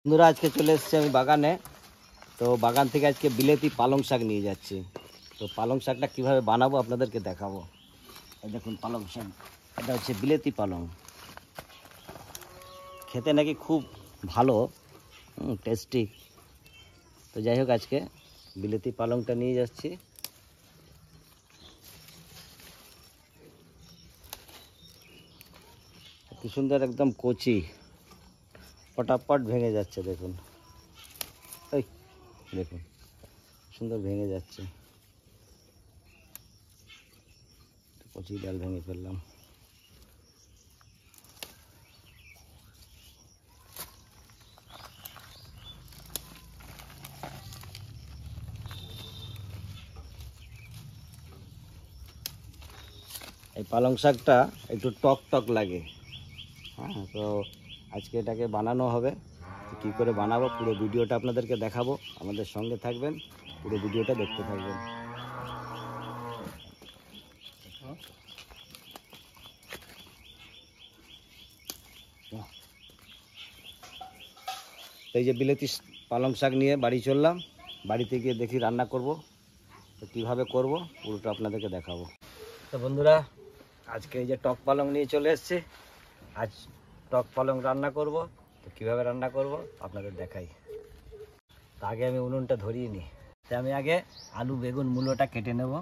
বন্ধুরা আজকে চলে এসেছি আমি বাগানে। তো বাগান থেকে আজকে বিলেতি পালং শাক নিয়ে যাচ্ছি। তো পালং শাকটা কীভাবে বানাবো আপনাদেরকে দেখাবো। এই দেখুন পালং শাক, এটা হচ্ছে বিলেতি পালং। খেতে নাকি খুব ভালো, টেস্টি। তো যাই হোক আজকে বিলেতি পালংটা নিয়ে যাচ্ছি। কি সুন্দর একদম কচি, ফটাফট ভেঙে যাচ্ছে। দেখুন এই দেখুন সুন্দর ভেঙে যাচ্ছে। কচি ডাল ভেঙে ফেললাম। এই পালং শাকটা একটু টক টক লাগে। হ্যাঁ, তো আজকে এটাকে বানানো হবে। কী করে বানাবো পুরো ভিডিওটা আপনাদেরকে দেখাবো, আমাদের সঙ্গে থাকবেন, পুরো ভিডিওটা দেখতে থাকবেন। এই যে বিলেতি পালং শাক নিয়ে বাড়ি চললাম। বাড়িতে গিয়ে দেখি রান্না করব। তো কীভাবে করব পুরোটা আপনাদেরকে দেখাবো। তো বন্ধুরা আজকে এই যে টক পালং নিয়ে চলে এসেছি। আজ টক পালং রান্না করব। তো কীভাবে রান্না করব আপনাদের দেখাই। তো আগে আমি উনুনটা ধরিয়ে নিই। তো আমি আগে আলু বেগুন মূলোটা কেটে নেব।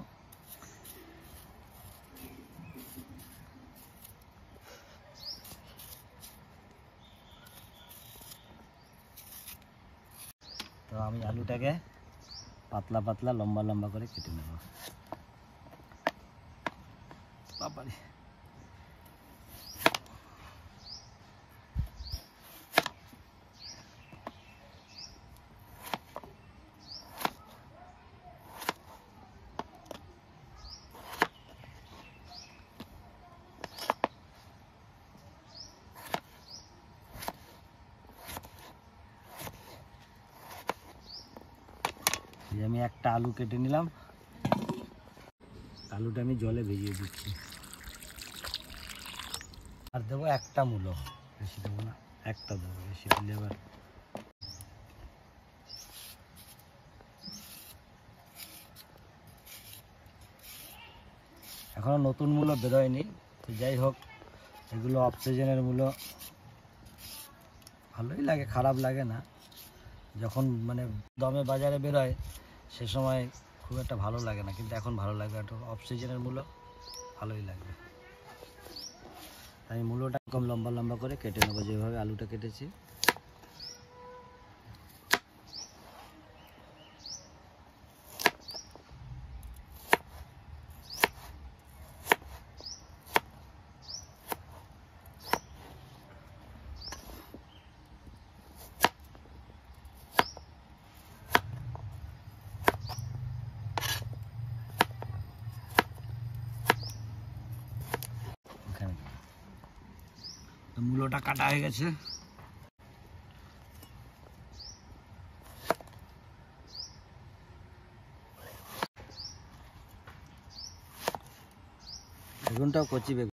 তো আমি আলুটাকে পাতলা পাতলা লম্বা লম্বা করে কেটে নেব। বাবারে, আমি একটা আলু কেটে নিলাম। আলুটা আমি জলে ভিজিয়ে দিচ্ছি। আর দেবো একটা মূলো, বেশি দেবো না, একটা দেবো, বেশি দিলে আবার এখনো নতুন মূলো বেরোয়নি। তো যাই হোক এগুলো অফ সিজনের মূলো, ভালোই লাগে, খারাপ লাগে না। যখন মানে দমে বাজারে বেরোয় সে সময় খুব একটা ভালো লাগে না, কিন্তু এখন ভালো লাগবে। একটু অফ সিজনের মূলো ভালোই লাগবে। আমি মূলোটা কম লম্বা লম্বা করে কেটে নেবো, যেভাবে আলুটা কেটেছি। মূলোটা কাটা হয়ে গেছে। বেগুনটাও কচি বেগুন।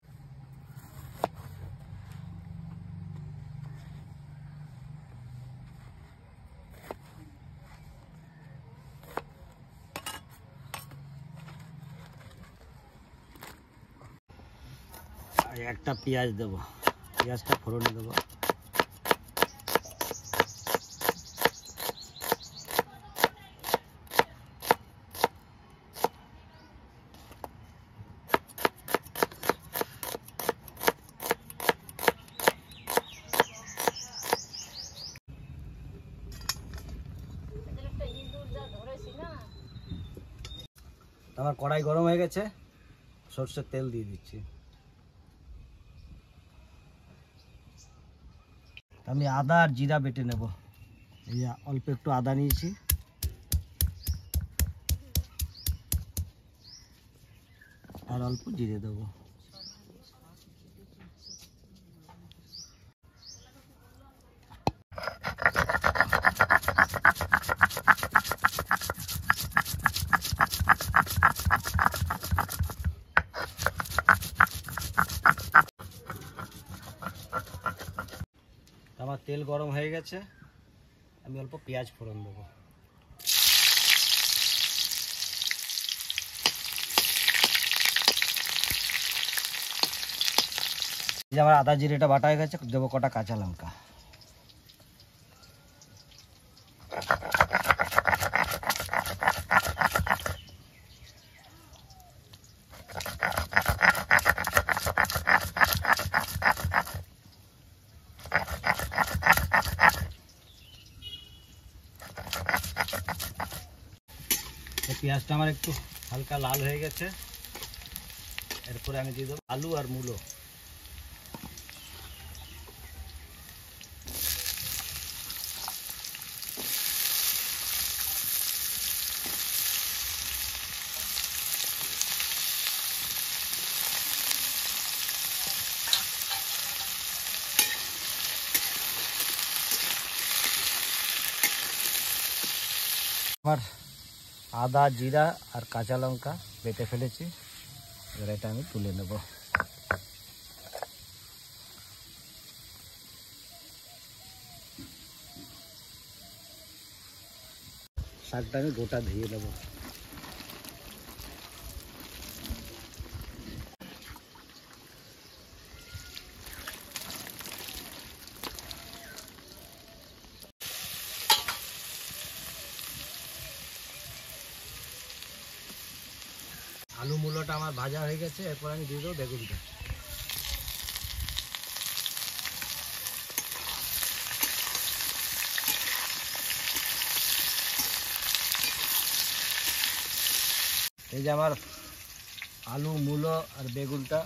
একটা পেঁয়াজ দেবো, পেঁয়াজটা ফোড়নে দেবো। আমার কড়াই গরম হয়ে গেছে, সরষের তেল দিয়ে দিচ্ছি। আমি আদা আর জিরা বেটে নেব। এই অল্প একটু আদা নিয়েছি, আর অল্প জিরে দেবো। আমার তেল গরম হয়ে গেছে, আমি অল্প পেঁয়াজ ফোড়ন দেবো। এই যে আমার আদা জিরেটা বাটা হয়ে গেছে, দেবো কটা কাঁচা লঙ্কা। পেঁয়াজটা আমার একটু হালকা লাল হয়ে গেছে, এরপরে আমি দিয়ে দেবো আলু আর মূলো। আমার আদা জিরা আর কাঁচা লঙ্কা বেটে ফেলেছি, এবার এটা আমি তুলে নেব। শাকটা আমি গোটা ধুয়ে নেব। আলু মূলোটা আমার ভাজা হয়ে গেছে, এরপর আমি দিয়ে দেবো বেগুনটা। এই যে আমার আলু মূলো আর বেগুনটা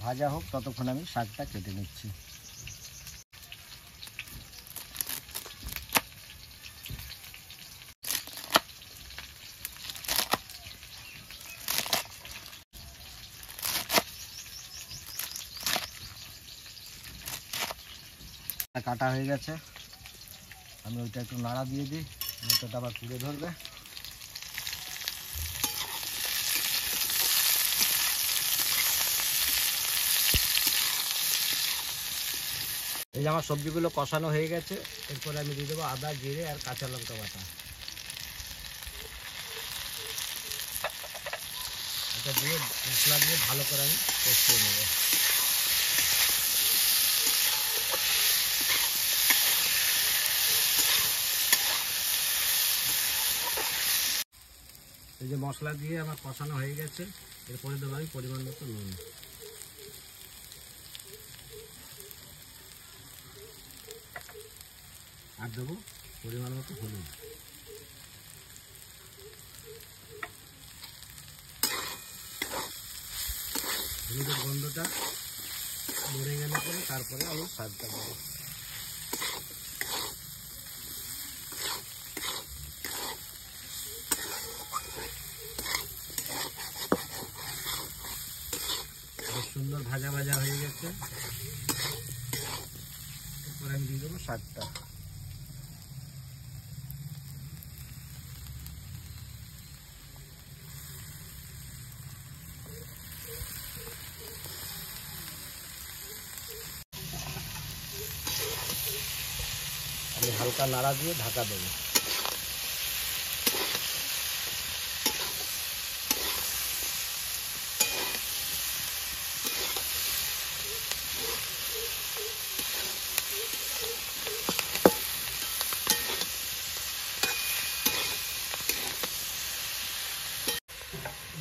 ভাজা হোক, ততক্ষণ আমি শাকটা কেটে নিচ্ছি। কাটা হয়ে গেছে, আমি ওইটা একটু নাড়া দিয়ে দিই, নয়তো আবার পুড়ে ধরবে। এই যে আমার সবজিগুলো কষানো হয়ে গেছে, এরপরে আমি দিয়ে দেবো আদা জিরে আর কাঁচা লঙ্কা বাটা। এটা দিয়ে মশলা দিয়ে ভালো করে আমি কষিয়ে নেব। এই যে মশলা দিয়ে আমার কষানো হয়ে গেছে, এরপরে দেবো আমি পরিমাণ মতো নুন। আর দেবো পরিমাণ মতো হলুদ। হলুদের গন্ধটা মরে গেলে পরে তারপরে আমি শাকটা দেবো। বেশ সুন্দর ভাজা ভাজা হয়ে গেছে, এরপর আমি দিয়ে দেবো শাকটা। আমি হালকা নাড়া দিয়ে ঢাকা দেবো।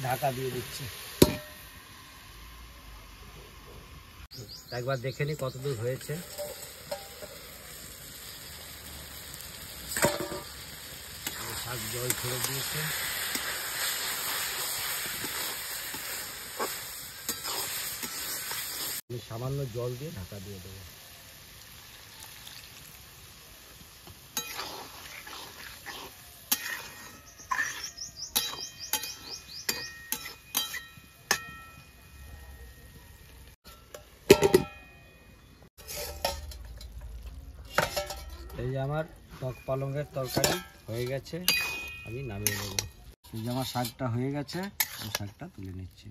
ঢাকা দিয়ে দিচ্ছি। একবার দেখে নি কতদূর হয়েছে। শাক জল ছেড়ে দিয়েছে। সামান্য জল দিয়ে ঢাকা দিয়ে দেবো। এই যে আমার টক পালংয়ের তরকারি হয়ে গেছে, আমি নামিয়ে দেবো। এই যে আমার শাকটা হয়ে গেছে, আমি শাকটা তুলে নিচ্ছি।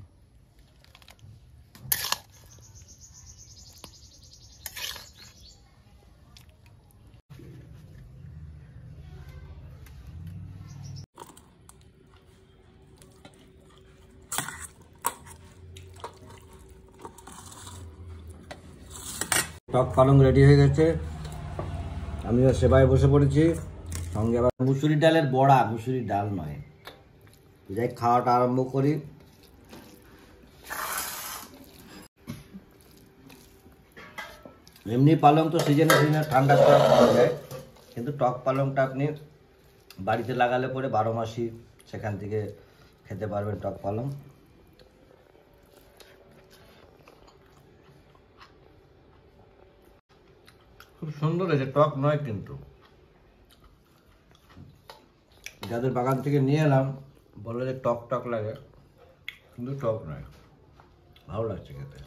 টক পালং রেডি হয়ে গেছে, আমিও সেবায় বসে পড়েছি। সঙ্গে আবার মুসুরি ডালের বড়া, মুসুরি ডাল নয়। যাই খাওয়াটা আরম্ভ করি। এমনি পালং তো সিজনে সিজনে ঠান্ডা সময় পাওয়া যায়, কিন্তু টক পালংটা আপনি বাড়িতে লাগালে পরে 12 মাসই সেখান থেকে খেতে পারবেন টক পালং। খুব সুন্দর হয়েছে, টক নয় কিন্তু। যাদের বাগান থেকে নিয়ে এলাম বললো যে টক টক লাগে, কিন্তু টক নয়, ভালো লাগছে খেতে।